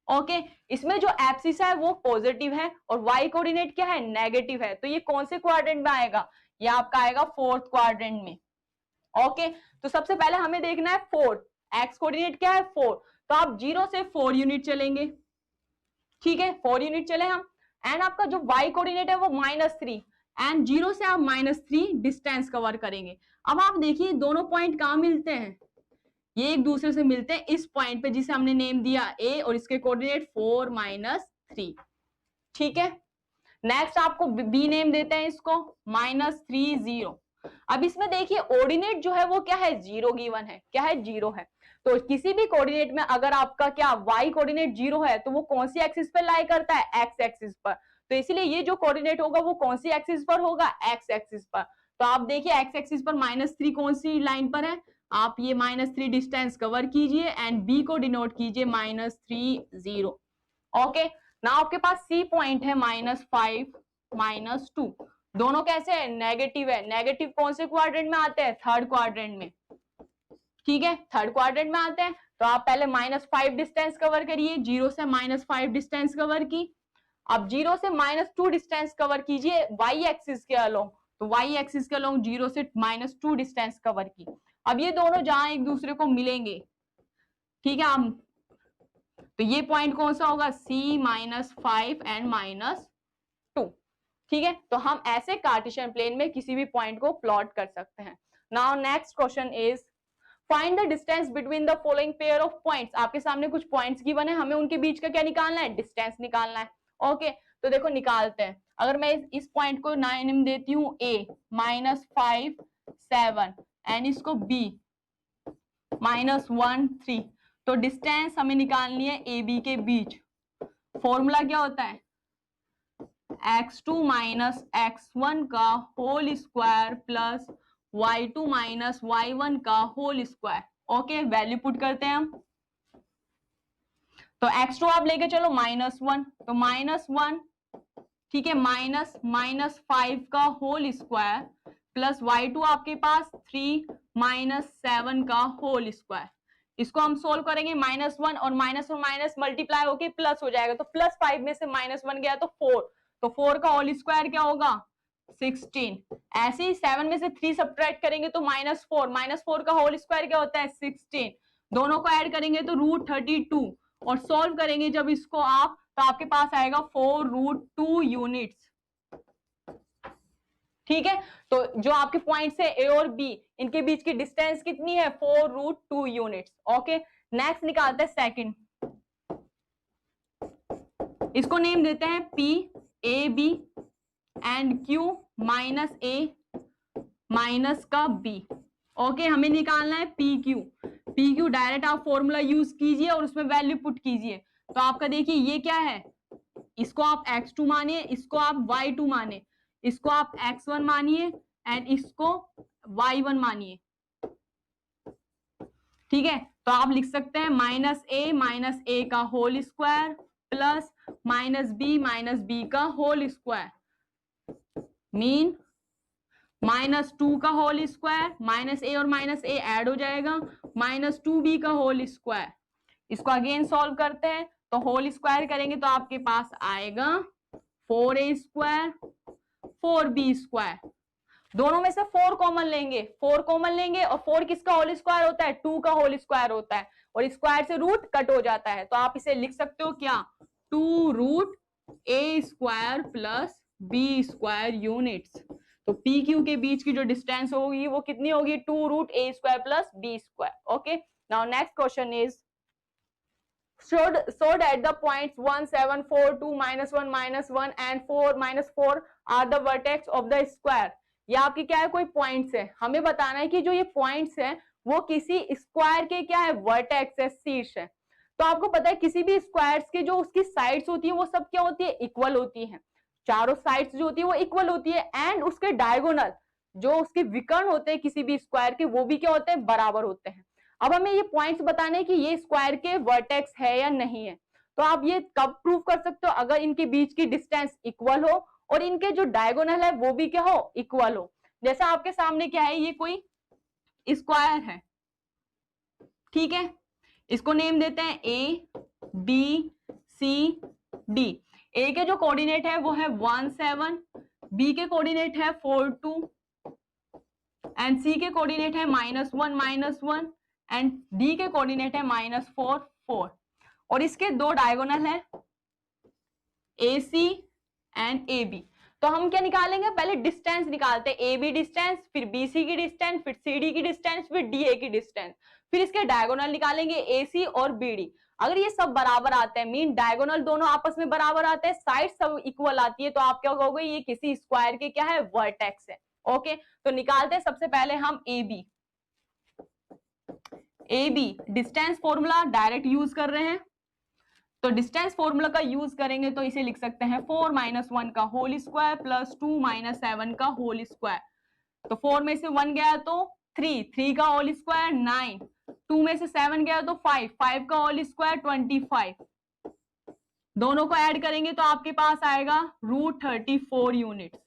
ओके, इसमें जो एब्सिस है वो पॉजिटिव है और वाई कोऑर्डिनेट क्या है नेगेटिव है, तो ये कौन से क्वाड्रेंट में आएगा, ये आपका आएगा फोर्थ क्वाड्रेंट में। ओके, तो सबसे पहले हमें देखना है 4, एक्स कोऑर्डिनेट क्या है 4, तो आप 0 से 4 यूनिट चलेंगे। ठीक है, 4 यूनिट चले हम, एंड आपका जो y कोऑर्डिनेट है वो -3 एंड 0 से आप -3 डिस्टेंस कवर करेंगे। अब आप देखिए दोनों पॉइंट कहां मिलते हैं, ये एक दूसरे से मिलते हैं इस पॉइंट पे जिसे हमने नेम दिया a और इसके कोऑर्डिनेट 4 -3। ठीक है, नेक्स्ट आपको b नेम देते हैं इसको -3 0। अब इसमें देखिए ऑर्डिनेट जो है वो क्या है 0 गिवन है, क्या है 0 है, तो किसी भी कोऑर्डिनेट में अगर आपका क्या y कोऑर्डिनेट 0 है तो वो कौन सी एक्सिस पर लाई करता है x एक्सिस पर, तो इसलिए ये जो कोऑर्डिनेट होगा वो कौन सी एक्सिस पर होगा x एक्सिस पर। तो आप देखिए x एक्सिस पर -3 कौन सी लाइन पर है, आप ये -3 डिस्टेंस कवर कीजिए एंड b को डिनोट कीजिए -3 0। ओके, ना आपके पास c पॉइंट है -5 -2, दोनों कैसे है नेगेटिव है, नेगेटिव कौन से क्वाड्रेंट में आते हैं थर्ड क्वाड्रेंट में। ठीक है, थर्ड क्वाड्रेंट में आते हैं, तो आप पहले -5 डिस्टेंस कवर करिए, 0 से -5 डिस्टेंस कवर की, अब 0 से -2 डिस्टेंस कवर कीजिए y एक्सिस के अलोंग, तो y एक्सिस के अलोंग 0 से -2 डिस्टेंस कवर की। अब ये दोनों जहां एक दूसरे को मिलेंगे, ठीक है, हम तो ये पॉइंट कौन सा होगा c -5 एंड -2। ठीक है, तो हम ऐसे कार्टेशियन प्लेन में किसी भी पॉइंट को प्लॉट कर सकते हैं। Now next question is find the distance between the following pair of points, आपके सामने कुछ पॉइंट्स गिवन है, हमें उनके बीच का क्या निकालना है डिस्टेंस निकालना है। ओके, तो देखो निकालते हैं, अगर मैं इस पॉइंट को नेम देती हूँ a -5 7 एंड इसको b -1 3, तो डिस्टेंस हमें निकालनी है ए बी के बीच। फॉर्मूला क्या होता है x2 माइनस x1 का whole square plus y2 minus y1 का whole square. Okay, value put करते हैं हम, तो x2 आप लेके चलो -1, तो -1, ठीक है, -5 का होल स्क्वायर प्लस y2 आपके पास 3 -7 का होल स्क्वायर। इसको हम सोल्व करेंगे, -1 और माइनस मल्टीप्लाई होके प्लस हो जाएगा, तो +5 में से -1 गया तो 4, तो 4 का होल स्क्वायर क्या होगा 16। ऐसे ही 7 में से 3 सब्ट्रैक्ट करेंगे तो -4 का होल स्क्वायर क्या होता है 16, दोनों को ऐड करेंगे तो √32 और सॉल्व करेंगे जब इसको आप, तो आपके पास आएगा 4√2 यूनिट्स। ठीक है, तो जो आपके पॉइंट्स है ए और बी, इनके बीच की डिस्टेंस कितनी है 4√2 यूनिट्स। ओके, नेक्स्ट निकालते हैं सेकंड, इसको नेम देते हैं P A B and Q minus A minus का बी। ओके, हमें निकालना है P Q. P Q direct आप फॉर्मूला यूज कीजिए और उसमें वैल्यू पुट कीजिए। तो आपका देखिए ये क्या है, इसको आप x2 मानिए, इसको आप y2 मानिए, इसको आप x1 मानिए एंड इसको y1 मानिए। ठीक है, तो आप लिख सकते हैं माइनस ए का whole square plus minus B का होल स्क्वायर मीन -2 का होल स्क्वायर, माइनस ए और माइनस ए ऐड हो जाएगा, -2b का होल स्क्वायर। इसको अगेन सॉल्व करते हैं तो होल स्क्वायर करेंगे तो आपके पास आएगा 4a स्क्वायर 4b स्क्वायर। दोनों में से 4 कॉमन लेंगे, 4 कॉमन लेंगे और 4 किसका होल स्क्वायर होता है, 2 का होल स्क्वायर होता है और स्क्वायर से रूट कट हो जाता है। तो आप इसे लिख सकते हो क्या, 2 root a square plus b square units. तो पी क्यू के बीच की जो डिस्टेंस होगी वो कितनी होगी, 2 root a square plus b square. Okay, now next question is so that the points 1 7 4 2 -1 -1 and 4 -4 are the vertex of the square। ये आपकी क्या है, कोई पॉइंट्स है, हमें बताना है कि जो ये पॉइंट्स है वो किसी स्क्वायर के क्या है, वर्टेक्स है, शीर्ष है। तो आपको पता है किसी भी स्क्वायर्स के जो उसकी साइड्स होती है वो सब क्या होती है, इक्वल होती है। चारों साइड्स जो होती है वो इक्वल होती है एंड उसके डायगोनल जो उसके विकर्ण होते हैं किसी भी स्क्वायर के वो भी क्या होते हैं, बराबर होते हैं। अब हमें ये पॉइंट्स बताने कि ये स्क्वायर के वर्टेक्स है या नहीं है। तो आप ये कब प्रूव कर सकते हो, अगर इनके बीच की डिस्टेंस इक्वल हो और इनके जो डायगोनल है वो भी क्या हो, इक्वल हो। जैसा आपके सामने क्या है, ये कोई स्क्वायर है, ठीक है, इसको नेम देते हैं ए बी सी डी। ए के जो कोऑर्डिनेट है वो है 1 7, बी के कोऑर्डिनेट है 4 2 एंड सी के कोऑर्डिनेट है -1 -1 एंड डी के कोऑर्डिनेट है -4 4 और इसके दो डायगोनल है AC एंड AB। तो हम क्या निकालेंगे, पहले डिस्टेंस निकालते हैं, AB डिस्टेंस, फिर BC की डिस्टेंस, फिर CD की डिस्टेंस, फिर DA की डिस्टेंस, फिर इसके डायगोनल निकालेंगे AC और BD। अगर ये सब बराबर आते हैं, मीन डायगोनल दोनों आपस में बराबर आते हैं, साइड सब इक्वल आती है, तो आप क्या कहोगे, ये किसी स्क्वायर के क्या है, वर्टेक्स है। ओके, तो निकालते हैं सबसे पहले हम AB distance formula direct use कर रहे हैं, तो डिस्टेंस फॉर्मूला का यूज करेंगे तो इसे लिख सकते हैं 4 - 1 का होल स्क्वायर प्लस 2 - 7 का होल स्क्वायर। तो 4 में से 1 गया तो 3 का होल स्क्वायर 9, 2 में से 7 गया तो 5 का होल स्क्वायर 25। दोनों को ऐड करेंगे तो आपके पास आएगा √34 यूनिट्स।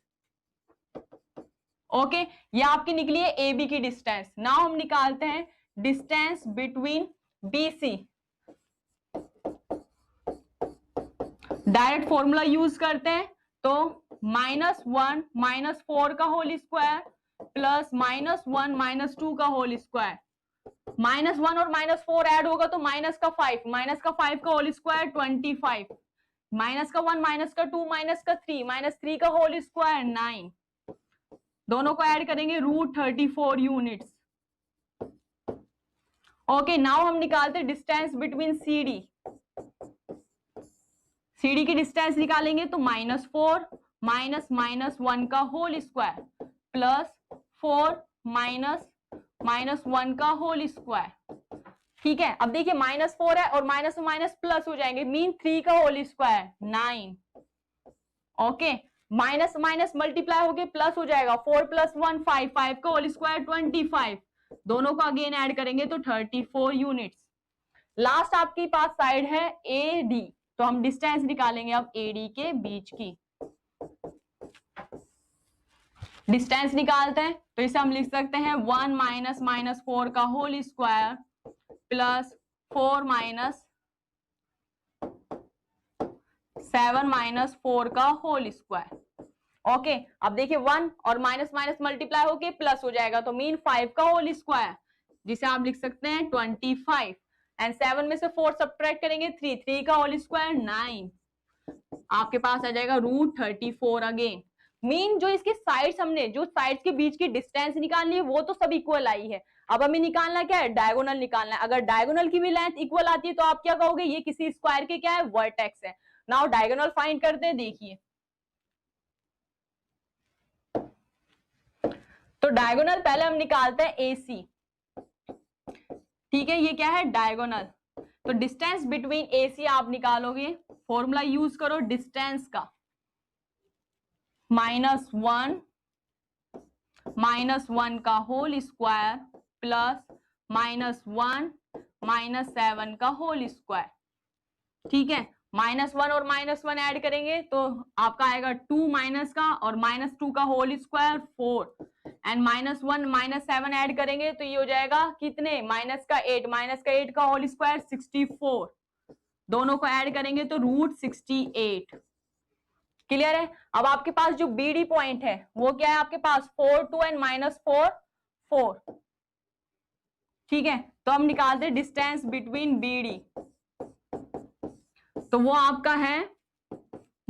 ओके, ये आपकी निकली है AB की डिस्टेंस। नाउ हम निकालते हैं distance between BC। Direct formula use करते हैं तो -1 -4 का होल स्क्वायर प्लस -1 -2 का होल स्क्वायर, -1 और -4 ऐड होगा तो -5 का होल स्क्वायर 25, -1 -2 -3 का होल स्क्वायर 9। दोनों को ऐड करेंगे √34 यूनिट्स। ओके, नाउ हम निकालते हैं डिस्टेंस बिटवीन CD की डिस्टेंस निकालेंगे तो -4 -1 का होल स्क्वायर प्लस 4 -1 का होल स्क्वायर। ठीक है, अब देखिए -4 है और माइनस माइनस प्लस हो जाएंगे, मीन 3 का whole square 9। Okay, minus minus multiply होके प्लस हो जाएगा, 4 + 1 5 का होल स्क्वायर 25। दोनों को अगेन ऐड करेंगे तो 34 यूनिट्स। लास्ट आपके पास साइड है AD, तो हम डिस्टेंस निकालेंगे अब AD के बीच की। डिस्टेंस निकालते हैं तो इसे हम लिख सकते हैं 1 - -4 का होल स्क्वायर प्लस 4 - 7 - 4 का होल स्क्वायर। ओके, अब देखिए 1 और माइनस माइनस मल्टीप्लाई होके प्लस हो जाएगा तो मीन 5 का होल स्क्वायर, जिसे आप लिख सकते हैं 25 एंड 7 में से 4 सब्ट्रैक्ट करेंगे 3 का होल स्क्वायर 9। आपके पास आ जाएगा √34 अगेन। मीन जो इसके साइड्स, हमने जो साइड्स के बीच की डिस्टेंस निकालनी है वो तो सब इक्वल आई है। अब हमें निकालना क्या है, डायगोनल निकालना है। अगर डायगोनल की भी लेंथ इक्वल आती है तो आप क्या कहोगे, ये किसी स्क्वायर के क्या है, वर्टेक्स है। नाउ डायगोनल फाइंड करते हैं। देखिए तो डायगोनल पहले हम निकालते हैं AC, ठीक है, ये क्या है डायगोनल। तो डिस्टेंस बिटवीन AC आप निकालोगे, फॉर्मूला यूज करो डिस्टेंस का, -1 का होल स्क्वायर प्लस -1 -7 का होल स्क्वायर, ठीक है। -1 और -1 ऐड करेंगे तो आपका आएगा 2 माइनस का और -2 का होल स्क्वायर 4, एंड -1 -7 ऐड करेंगे तो ये हो जाएगा कितने, -8 का होल स्क्वायर 64, दोनों को ऐड करेंगे तो √68। क्लियर है। अब आपके पास जो BD पॉइंट है वो क्या है आपके पास, 4 2 एंड -4 4, ठीक है। तो हम निकालते हैं डिस्टेंस बिटवीन BD, तो वो आपका है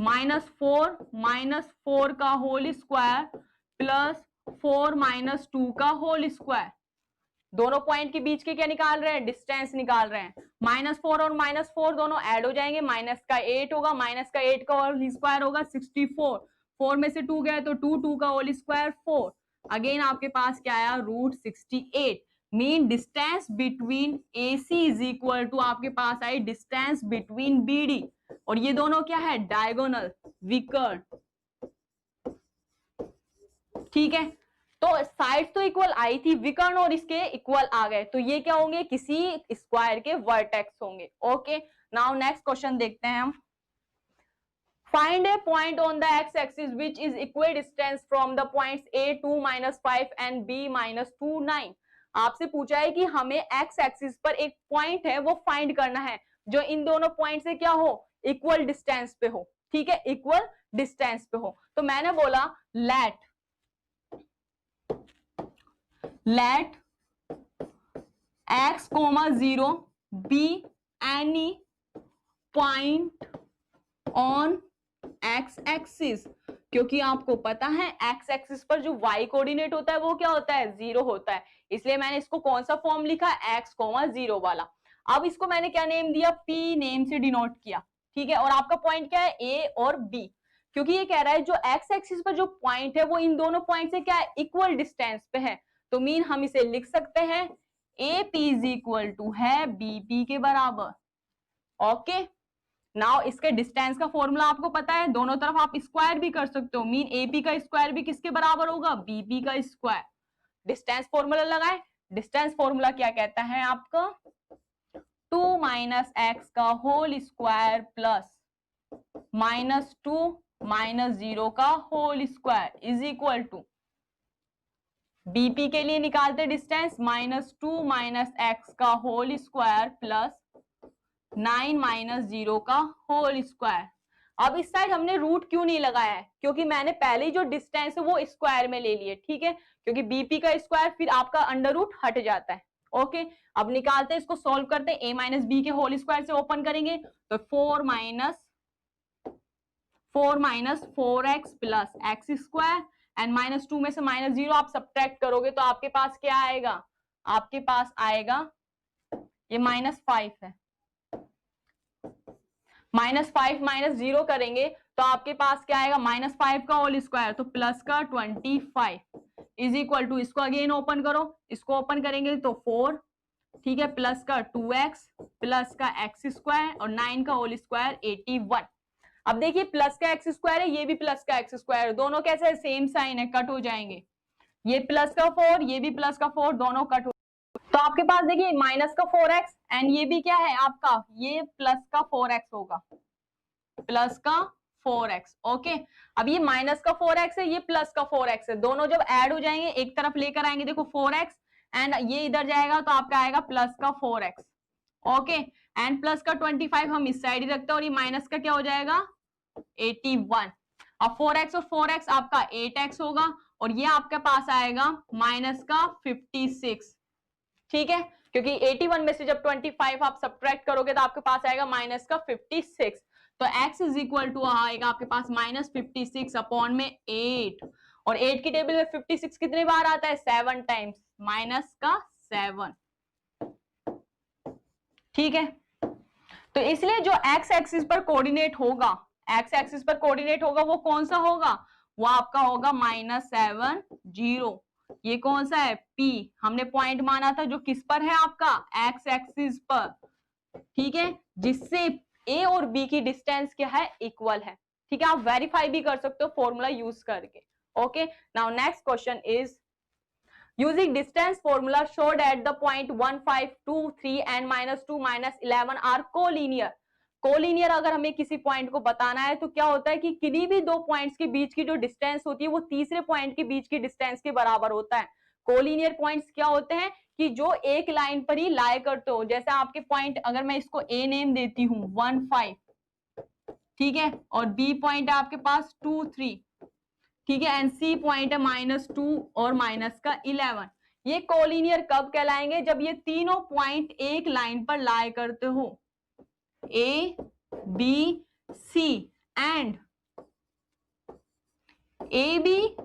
-4 का होल स्क्वायर प्लस 4 -2 का होल स्क्वायर, दोनों पॉइंट के बीच के क्या निकाल रहे हैं, डिस्टेंस निकाल रहे हैं। -4 और -4 दोनों ऐड हो जाएंगे, -8 होगा, -8 का होल स्क्वायर होगा 64, 4 में से 2 गया तो 2 का होल स्क्वायर 4, अगेन आपके पास क्या आया √68। Mean distance between AC is equal to आपके पास आई डिस्टेंस बिटवीन BD, और ये दोनों क्या है डायगोनल विकर्ण, ठीक है। तो साइड तो इक्वल आई थी, विकर्ण और इसके इक्वल आ गए, तो ये क्या होंगे, किसी स्क्वायर के वर्टेक्स होंगे। ओके, नाउ नेक्स्ट क्वेश्चन देखते हैं हम। Find A point on the x axis which is equal distance from the points A 2 -5 and B -2 9। आपसे पूछा है कि हमें एक्स एक्सिस पर एक पॉइंट है वो फाइंड करना है जो इन दोनों पॉइंट से क्या हो, इक्वल डिस्टेंस पे हो, ठीक है, इक्वल डिस्टेंस पे हो। तो मैंने बोला late x, 0 be any point on x axis, क्योंकि आपको पता है x एक्सिस पर जो y कोऑर्डिनेट होता है वो क्या होता है, 0 होता है, इसलिए मैंने इसको कौन सा फॉर्म लिखा, x, 0 वाला। अब इसको मैंने क्या नेम दिया, P नेम से डिनोट किया, ठीक है। और आपका पॉइंट क्या है, A और B, क्योंकि ये कह रहा है जो x एक्सिस पर जो पॉइंट है वो इन दोनों पॉइंट से क्या है, इक्वल डिस्टेंस पे है, तो मीन हम इसे लिख सकते हैं AP इज इक्वल टू है BP के बराबर। ओके, नाउ इसके डिस्टेंस का फॉर्मूला आपको पता है, दोनों तरफ आप स्क्वायर भी कर सकते हो, मीन AP का स्क्वायर भी किसके बराबर होगा, BP का स्क्वायर। डिस्टेंस फॉर्मूला लगाए, डिस्टेंस फॉर्मूला क्या कहता है आपका, 2 x का होल स्क्वायर प्लस -2 -0 का whole square is equal to, BP के लिए निकालते डिस्टेंस, -2 x का होल स्क्वायर प्लस 9 -0 का होल स्क्वायर। अब इस साइड हमने रूट क्यों नहीं लगाया है, क्योंकि मैंने पहले ही जो डिस्टेंस है वो स्क्वायर में ले लिए, ठीक है, क्योंकि BP का स्क्वायर फिर आपका अंडर रूट हट जाता है। ओके, अब निकालते हैं, इसको सॉल्व करते हैं, A - B के होल स्क्वायर से ओपन करेंगे तो 4 4x plus x square, and -2 में से -0 आप सब्ट्रैक्ट करोगे तो आपके पास क्या आएगा, आपके पास आएगा ये -5 है, -5 -0 करेंगे तो आपके पास क्या आएगा, -5 का होल स्क्वायर तो प्लस का 25 इज इक्वल टू, इसको अगेन ओपन करो, इसको ओपन करेंगे तो 4, ठीक है, प्लस का 2x प्लस का x स्क्वायर और 9 का होल स्क्वायर 81। अब देखिए प्लस का x स्क्वायर है, ये भी प्लस का x स्क्वायर, दोनों कैसे है, सेम साइन है, कट हो जाएंगे, ये प्लस का 4 ये भी प्लस का 4, दोनों कट हो, तो आपके पास देखिए माइनस का 4x एंड ये भी क्या है आपका, ये प्लस का 4x होगा, प्लस का 4x। ओके, अब ये माइनस का 4x है, ये प्लस का 4x है, दोनों जब ऐड हो जाएंगे एक तरफ लेकर आएंगे, देखो 4x एंड ये इधर जाएगा तो आपका आएगा प्लस का 4x। ओके, एंड प्लस का 25 हम इस साइड ही रखते हैं और ये माइनस का क्या हो जाएगा 81। अब 4x और 4x आपका 8x होगा और ये आपके पास आएगा माइनस का 56, ठीक है, क्योंकि 81 में से जब 25 आप सब्ट्रैक्ट करोगे तो आपके पास आएगा माइनस का 56, तो x इज इक्वल टू आएगा आपके पास -56 अपॉन में 8, और 8 की टेबल में 56 कितने बार आता है, 7 टाइम्स, माइनस का 7, ठीक है। तो इसलिए जो x एक्सिस पर कोऑर्डिनेट होगा, x एक्सिस पर कोऑर्डिनेट होगा वो कौन सा होगा, वो आपका होगा -7 0, ये कौन सा है, P, हमने पॉइंट माना था जो किस पर है आपका, एक्स एक्सिस पर, ठीक है, जिससे A और B की डिस्टेंस क्या है, इक्वल है, ठीक है। आप वेरीफाई भी कर सकते हो फॉर्मूला यूज करके। Okay, now next question is using distance formula showed at the point 1 5 2 3 and -2 -11 are collinear। Collinear अगर हमें किसी पॉइंट को बताना है तो क्या होता है कि किन्हीं भी दो पॉइंट्स के बीच की जो डिस्टेंस होती है वो तीसरे पॉइंट के बीच की डिस्टेंस के बराबर होता है। कोलिनियर पॉइंट्स क्या होते हैं कि जो एक लाइन पर ही लाए करते हो, जैसे आपके पॉइंट, अगर मैं इसको ए नेम देती हूँ 1 5, ठीक है, और बी पॉइंट है आपके पास 2 3, ठीक है, एंड सी पॉइंट है -2 और -11। ये कोलिनियर कब कहलाएंगे, जब ये तीनों पॉइंट एक लाइन पर लाए करते हो, A B C, and A B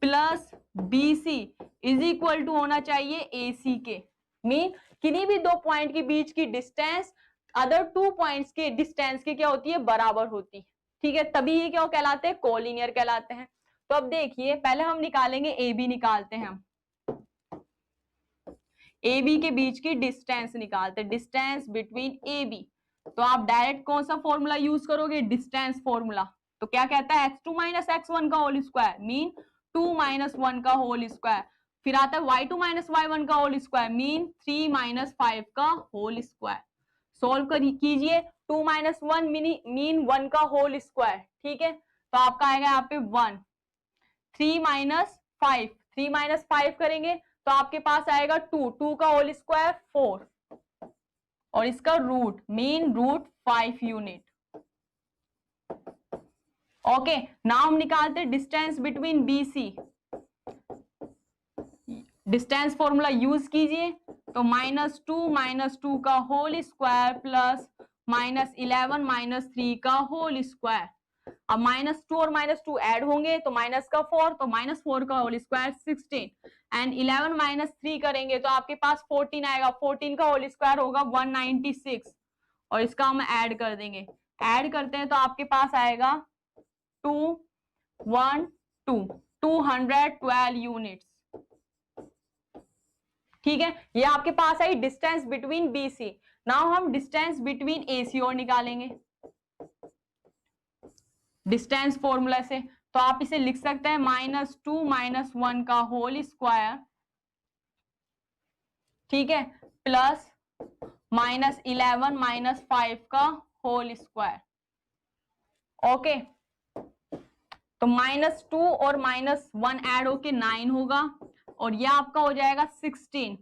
plus B C is equal to होना चाहिए ए सी के। मीन किन्हीं भी दो पॉइंट के बीच की डिस्टेंस अदर टू पॉइंट्स के डिस्टेंस के क्या होती है, बराबर होती है, ठीक है, तभी ये क्या कहलाते हैं, कोलिनियर कहलाते हैं। तो अब देखिए, पहले हम निकालेंगे ए बी, निकालते हैं हम ए बी के बीच की डिस्टेंस निकालते हैं, डिस्टेंस बिटवीन ए बी। तो आप डायरेक्ट कौन सा फॉर्मूला यूज करोगे, डिस्टेंस फॉर्मूला। तो क्या कहता है, x2 माइनस x1 का होल स्क्वायर, मीन 2 माइनस 1 का होल स्क्वायर, फिर आता है y2 माइनस y1 का होल स्क्वायर, मीन 3 माइनस 5 का होल स्क्वायर। सोल्व कीजिए, 2 माइनस 1 मीन 1 का होल स्क्वायर, ठीक है, तो आपका आएगा यहाँ पे 1, 3 माइनस 5, 3 माइनस 5 करेंगे तो आपके पास आएगा 2, 2 का होल स्क्वायर 4, और इसका रूट, mean root 5 unit. Okay, now हम निकालते हैं distance between B C. Distance formula use कीजिए, तो -2 का होल स्क्वायर प्लस -11 -3 का होल स्क्वायर। अब -2 और -2 ऐड होंगे तो माइनस का 4, तो -4 का होल स्क्वायर 16, एंड 11 -3 करेंगे तो आपके पास 14 आएगा, 14 का होल स्क्वायर होगा 196, और इसका हम ऐड कर देंगे, ऐड करते हैं तो आपके पास आएगा 212 यूनिट्स, ठीक है। ये आपके पास आई distance between B C. Now हम डिस्टेंस बिटवीन ए सी और निकालेंगे डिस्टेंस फॉर्मूला से। तो आप इसे लिख सकते हैं -2 - 1 का होल स्क्वायर, ठीक है, प्लस -11 - 5 का होल स्क्वायर। ओके, तो -2 और -1 ऐड होके 9 होगा, और यह आपका हो जाएगा 16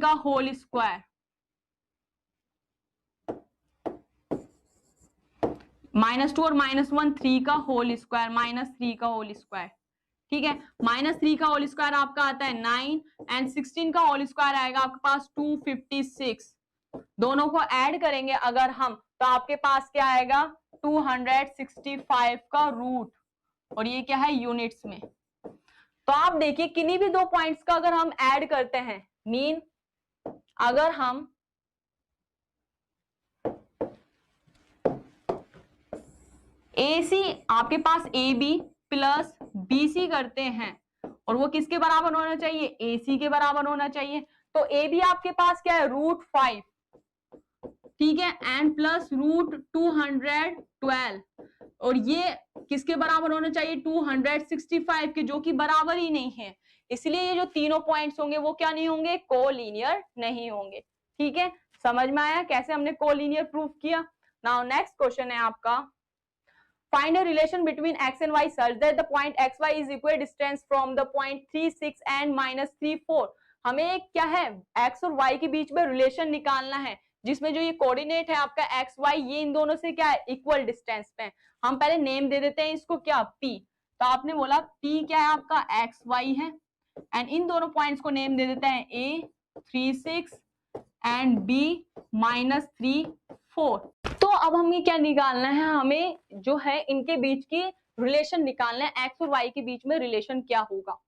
का होल स्क्वायर, -2 और -1 3 का होल स्क्वायर, -3 का होल स्क्वायर, ठीक है। -3 का होल स्क्वायर आपका आता है 9, एंड 16 का होल स्क्वायर आएगा आपके पास 256। दोनों को ऐड करेंगे अगर हम, तो आपके पास क्या आएगा 265 का रूट, और ये क्या है, यूनिट्स में। तो आप देखिए, किन्हीं भी दो पॉइंट्स का अगर हम ऐड करते हैं, मीन अगर हम ए सी, आपके पास A B plus B C करते हैं, और वो किसके बराबर होना चाहिए, ए सी के बराबर होना चाहिए। तो ए बी आपके पास क्या है, √5, ठीक है, एंड प्लस √212, और ये किसके बराबर होना चाहिए, 265 के, जो कि बराबर ही नहीं है। इसलिए ये जो तीनों पॉइंट्स होंगे वो क्या नहीं होंगे, कोलिनियर नहीं होंगे, ठीक है। समझ में आया कैसे हमने कोलिनियर प्रूफ किया। नाउ नेक्स्ट क्वेश्चन है आपका, find a relation between x and y such that the point xy is equidistant from the point 3 6 and -3 4। हमें क्या है, x और y के बीच में रिलेशन निकालना है, जिसमें जो ये कोऑर्डिनेट है आपका x y, ये इन दोनों से क्या है, इक्वल डिस्टेंस पे है। हम पहले नेम दे देते हैं इसको क्या, p। तो आपने बोला p क्या है आपका, x y है, एंड इन दोनों पॉइंट्स को नेम दे देते हैं a 3 6 एंड b -3 4। तो अब हमें क्या निकालना है, हमें जो है इनके बीच की रिलेशन निकालना है, एक्स और वाई के बीच में रिलेशन क्या होगा,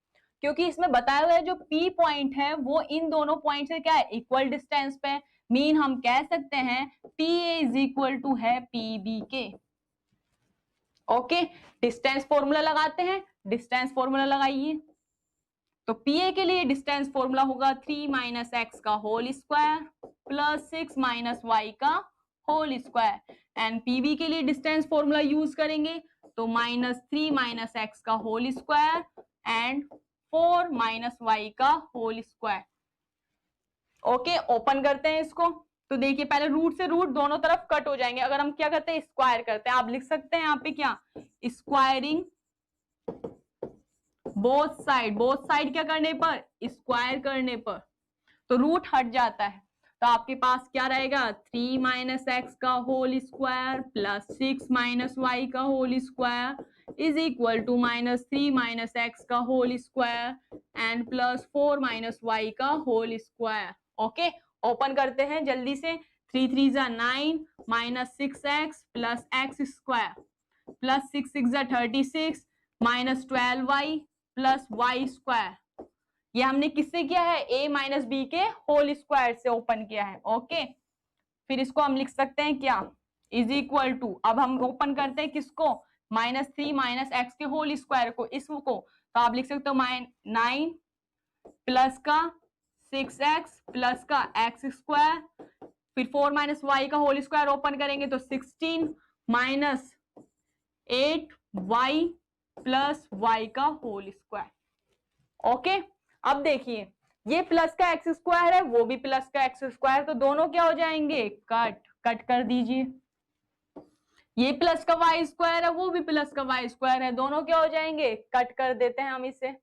क्योंकि इसमें बताया हुआ है जो पी पॉइंट है वो इन दोनों पॉइंट से क्या है, इक्वल डिस्टेंस पे। मीन हम कह सकते हैं P A is equal to है पी बी के। ओके, डिस्टेंस फॉर्मूला लगाते हैं, डिस्टेंस फॉर्मूला लगाइए, तो पीए के लिए डिस्टेंस फॉर्मूला होगा 3 माइनस एक्स का whole square plus 6 minus y का होल स्क्वायर, एंड पीबी के लिए डिस्टेंस फॉर्मूला यूज करेंगे तो -3 माइनस एक्स का whole square and 4 minus y का होल स्क्वायर। ओके, ओपन करते हैं इसको। तो देखिए पहले रूट से रूट दोनों तरफ कट हो जाएंगे। अगर हम क्या करते हैं, स्क्वायर करते हैं, आप लिख सकते हैं यहाँ पे क्या, स्क्वायरिंग बोथ साइड क्या करने पर, स्क्वायर करने पर, तो रूट हट जाता है। तो आपके पास क्या रहेगा, 3 माइनस एक्स का whole square plus 6 minus y का whole square is equal to -3 minus x का whole square and plus 4 minus y का होल स्क्वायर। ओके, ओपन करते हैं जल्दी से। 3 3 जा 9 minus 6x plus x square plus 6 6 जा 36 minus 12y plus y square. ये हमने किससे किया है, a माइनस बी के होल स्क्वायर से ओपन किया है। ओके, फिर इसको हम लिख सकते हैं क्या, इज इक्वल टू, अब हम ओपन करते हैं किसको, -3 माइनस एक्स के होल स्क्वायर को, इसको, तो आप लिख सकते हो 9 प्लस का 6x प्लस का एक्स स्क्वायर, फिर 4 माइनस वाई का होल स्क्वायर ओपन करेंगे तो 16 माइनस 8y प्लस वाई का होल स्क्वायर। ओके, अब देखिए ये प्लस का एक्स स्क्वायर है, वो भी प्लस का एक्स स्क्वायर, तो दोनों क्या हो जाएंगे, कट कर दीजिए। ये प्लस का वाई स्क्वायर है, वो भी प्लस का वाई स्क्वायर है, दोनों क्या हो जाएंगे, कट कर देते हैं हम इसे।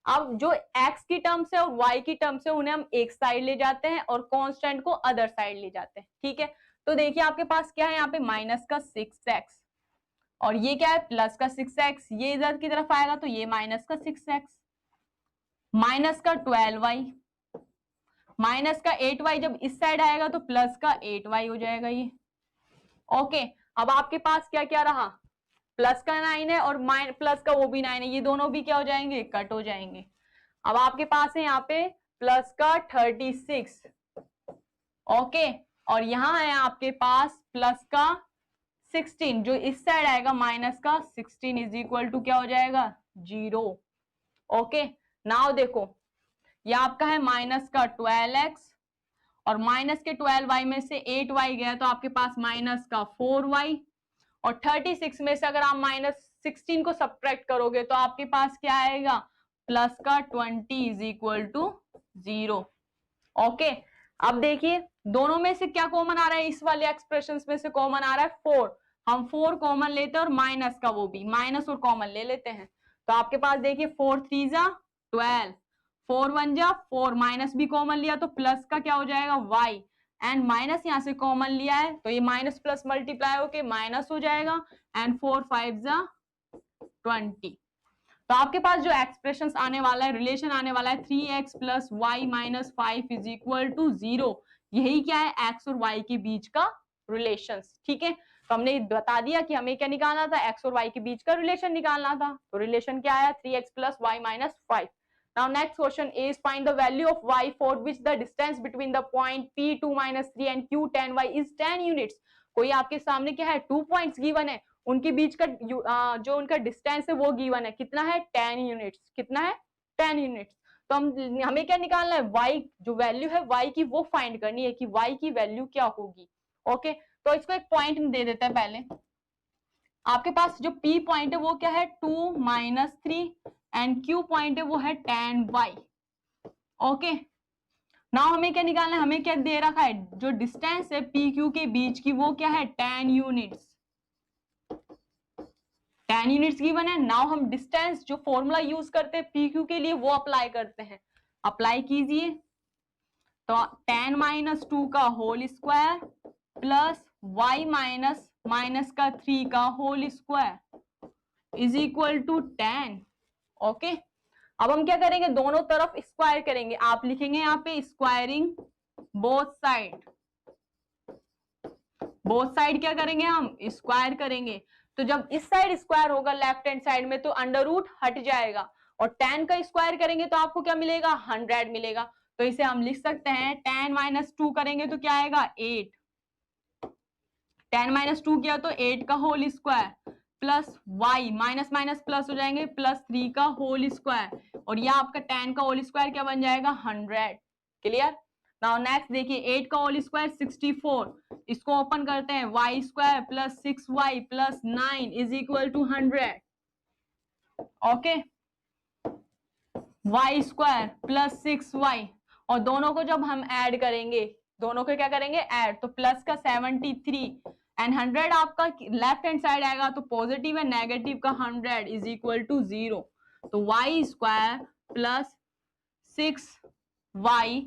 अब जो x की टर्म्स है और y की टर्म्स है उन्हें हम एक साइड ले जाते हैं और कांस्टेंट को अदर साइड ले जाते हैं। ठीक है, तो देखिए आपके पास क्या है, यहाँ पे माइनस का 6x और ये क्या है, प्लस का 6x, ये इधर की तरफ आएगा तो ये माइनस का 6x, माइनस का 12y, माइनस का 8y, जब इस साइड आएगा तो प्लस का 8y हो जाएगा ये। ओके, अब आपके पास क्या क्या रहा, प्लस का 9 है और प्लस का वो भी 9 है, ये दोनों भी क्या हो जाएंगे, कट हो जाएंगे। अब आपके पास है यहाँ पे प्लस का 36, ओके, और यहाँ है आपके पास प्लस का 16, जो इस साइड आएगा माइनस का 16 इज इक्वल टू क्या हो जाएगा, 0। ओके, नाउ देखो ये आपका है माइनस का 12x और माइनस के 12y में से 8y गया तो आपके पास माइनस का 4y, और 36 में से अगर आप -16 को सब्ट्रैक्ट करोगे तो आपके पास क्या आएगा, प्लस का 20 इज इक्वल टू 0। ओके, अब देखिए दोनों में से क्या कॉमन आ रहा है, इस वाले एक्सप्रेशन में से कॉमन आ रहा है 4, हम 4 कॉमन लेते हैं और माइनस का वो भी माइनस और कॉमन ले लेते हैं। तो आपके पास देखिए 4 3 जा 12, 4 1 जा 4, माइनस भी कॉमन लिया तो प्लस का क्या हो जाएगा y, एंड माइनस यहाँ से कॉमन लिया है तो ये माइनस प्लस मल्टीप्लाई होके माइनस हो जाएगा, एंड 4 5 जा 20। तो आपके पास जो एक्सप्रेशन आने वाला है, रिलेशन आने वाला है 3x plus y minus 5 is equal to 0, यही क्या है, x और y के बीच का रिलेशन। ठीक है, तो हमने बता दिया कि हमें क्या निकालना था, x और y के बीच का रिलेशन निकालना था। तो रिलेशन क्या आया, 3x plus y minus 5। Now next question is find the value of y for which the distance between the point P2 minus 3 and Q tan y is 10 units। कोई आपके सामने क्या है, 2 पॉइंट्स गिवन है, उनके बीच का जो उनका डिस्टेंस है वो गिवन है, कितना है, 10 यूनिट्स, कितना है, 10 यूनिट्स। तो हमें क्या निकालना है, y जो वैल्यू है y की वो फाइंड करनी है कि y की वैल्यू क्या होगी। ओके, तो इसको एक पॉइंट दे देते हैं पहले। आपके पास जो P पॉइंट है वो क्या है, 2 माइनस 3 एंड Q पॉइंट है वो है tan y। ओके, नाउ हमें क्या निकालना है, हमें क्या दे रखा है, जो डिस्टेंस है PQ के बीच की वो क्या है, 10 यूनिट्स, 10 यूनिट्स गिवन है। नाउ हम डिस्टेंस जो फॉर्मूला यूज करते हैं PQ के लिए वो अप्लाई करते हैं, अप्लाई कीजिए। तो tan माइनस 2 का whole square plus y minus minus का 3 का whole square is equal to 10। Okay, अब हम क्या करेंगे, दोनों तरफ स्क्वायर करेंगे, आप लिखेंगे यहाँ पे स्क्वायरिंग बोथ साइड क्या करेंगे, हम स्क्वायर करेंगे। तो जब इस साइड स्क्वायर होगा लेफ्ट हैंड साइड में तो अंडर रूट हट जाएगा, और 10 का स्क्वायर करेंगे तो आपको क्या मिलेगा, 100 मिलेगा। तो इसे हम लिख सकते हैं 10 माइनस 2 करेंगे तो क्या आएगा, 8, 10 माइनस 2 किया तो 8 का whole square plus y, minus minus plus हो जाएंगे, प्लस 3 का होल स्क्वायर, और यह आपका 10 का होल स्क्वायर क्या बन जाएगा 100। क्लियर। नाउ नेक्स्ट देखिए 8 का होल स्क्वायर 64, इसको ओपन करते हैं, y square plus 6y plus 9 is equal to 100। Okay, y square plus 6y, और दोनों को जब हम ऐड करेंगे, दोनों को क्या करेंगे ऐड, तो प्लस का 73 एंड 100 आपका लेफ्ट हैंड साइड आएगा तो पॉजिटिव है, नेगेटिव का 100 इज इक्वल टू 0। तो वाई स्क्वायर प्लस 6y,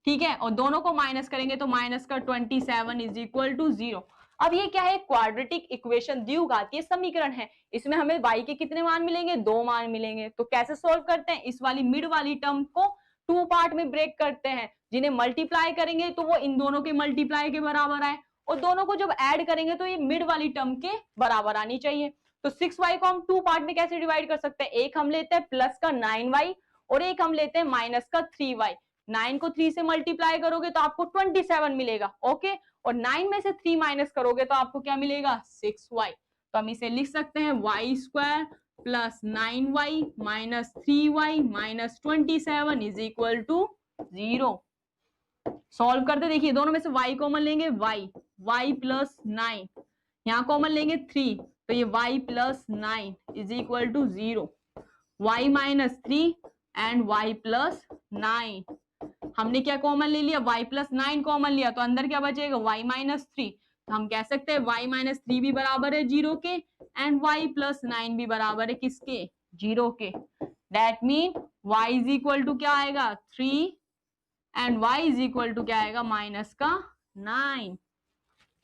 ठीक है, और दोनों को माइनस करेंगे तो माइनस का 27 इज इक्वल टू 0। अब ये क्या है, क्वाड्रेटिक इक्वेशन, द्विघातीय समीकरण है। इसमें हमें y के कितने मान मिलेंगे, 2 मान मिलेंगे। तो कैसे सोल्व करते हैं, इस वाली मिड वाली टर्म को 2 पार्ट में ब्रेक करते हैं, जिन्हें मल्टीप्लाई करेंगे तो वो इन दोनों के मल्टीप्लाई के बराबर आए, और दोनों को जब ऐड करेंगे तो ये मिड वाली टर्म के बराबर आनी चाहिए। तो 6y को हम 2 पार्ट में कैसे डिवाइड कर सकते हैं, एक हम लेते हैं प्लस का 9y और एक हम लेते हैं माइनस का 3y। 9 को 3 से मल्टीप्लाई करोगे तो आपको 27 मिलेगा। ओके, और 9 में से 3 माइनस करोगे तो आपको क्या मिलेगा 6y। तो हम इसे लिख सकते हैं y square plus 9y minus 3y minus 27 is equal to 0। Solve करते देखिए, दोनों में से y कॉमन लेंगे, y प्लस 9, यहाँ कॉमन लेंगे 3, तो ये y plus 9 is equal to 0। y minus 3 and y plus 9, हमने क्या कॉमन ले लिया, y प्लस 9 कॉमन लिया, तो अंदर क्या बचेगा y माइनस 3। तो हम कह सकते हैं y माइनस 3 भी बराबर है 0 के, एंड y प्लस 9 भी बराबर है किसके, 0 के। That mean y is equal to क्या आएगा 3 and y is equal to क्या आएगा माइनस का 9।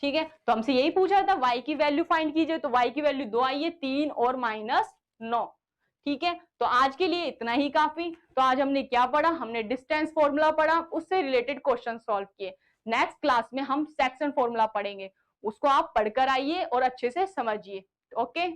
ठीक है, तो हमसे यही पूछा था y की वैल्यू फाइंड कीजिए, तो y की वैल्यू 2 आई है, 3 और माइनस 9। ठीक है, तो आज के लिए इतना ही काफी। तो आज हमने क्या पढ़ा, हमने डिस्टेंस फॉर्मूला पढ़ा, उससे रिलेटेड क्वेश्चन सॉल्व किए। नेक्स्ट क्लास में हम सेक्शन फॉर्मूला पढ़ेंगे, उसको आप पढ़कर आइए और अच्छे से समझिए। ओके।